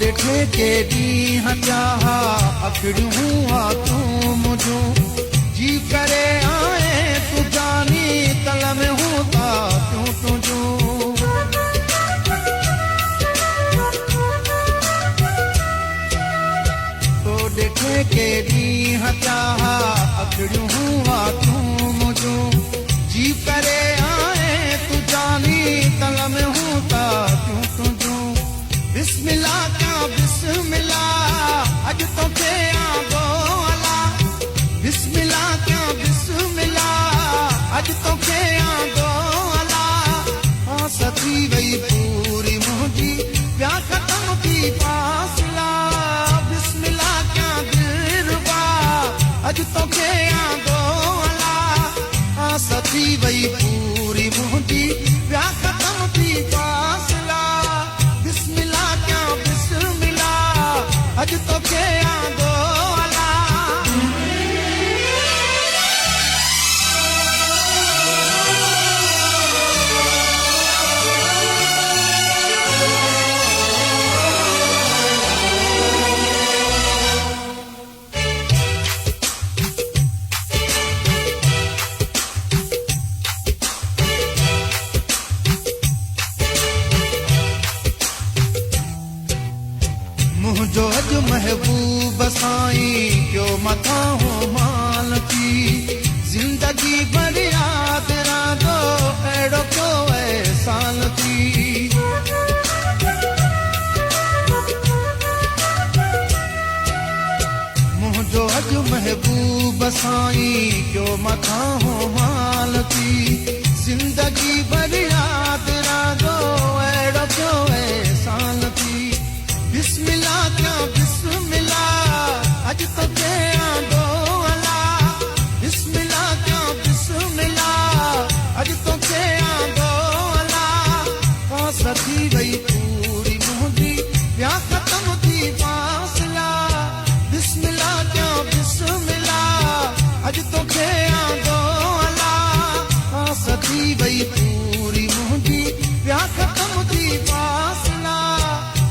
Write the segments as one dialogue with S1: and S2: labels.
S1: ॾिठे के ॾींहं चाहा अखड़ियूं आ तूं मुझूं जी करे आए तू जानी तल में हूं था क्यों तुझूं तो ॾिठे के ॾींहं चाहा अखड़ियूं आ तूं मुझूं जी करे आए तू जानी तल में हूं था क्यों तुझूं बिस्मिल्ला क्या बिस्मिल्ला अज तो के आगो अला बिस्मिल्ला क्या बिस्मिल्ला अज तो के आगो अला हाँ सती वही पूरी मुझी प्या खत्म थी फासला बिस्मिल्ला क्या दिलरुबा अज तो के आगो अला हाँ सती वही पूरी मुझी प्या खत्म थी फासला बिस्मिल्ला क्या बिस्मिल्ला अज तो के आगो अला मुझो अज महबूब साईं क्यों मथा हो माल की जिंदगी भर याद रादो अड़ो क्यों एहसान थी मुझो अज महबूब साईं क्यों मथा हो माल की जिंदगी भर याद रादो अड़ो क्यों एहसान थी बिस्मिल्ला क्या बिस्मिल्ला अज तो के आगो अला बिस्मिल्ला क्या बिस्मिल्ला अज तो के आगो अला हाँ सती वही पूरी मुझी प्या खत्म थी फासला बिस्मिल्ला क्या बिस्मिल्ला अज तो के आगो अला हाँ सती वही पूरी मुझी प्या खत्म थी फासला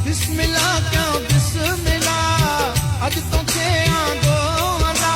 S1: बिस्मिल्ला क्या बिस्मिल्ला अज तो के आगो अला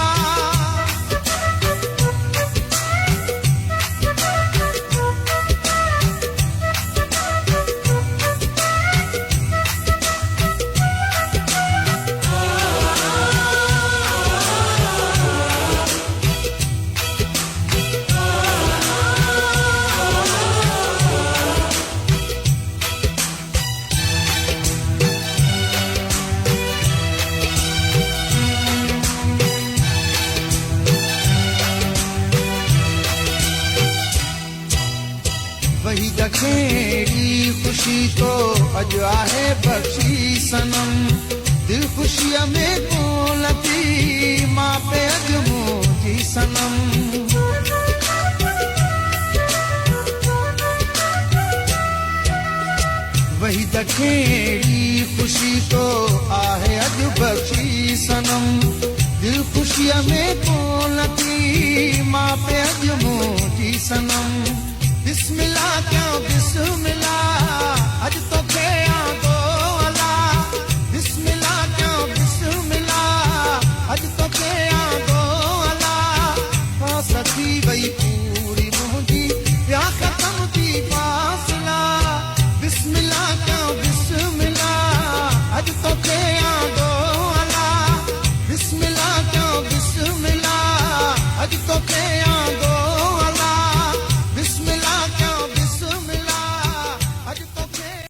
S1: वही दखेड़ी खुशी तो अज आहे बख्शी सनम दिल खुशिया में बोलती माँ पे अज मोजी सनम वही दखेड़ी खुशी तो आहे अज बख्शी सनम दिल खुशिया में बोल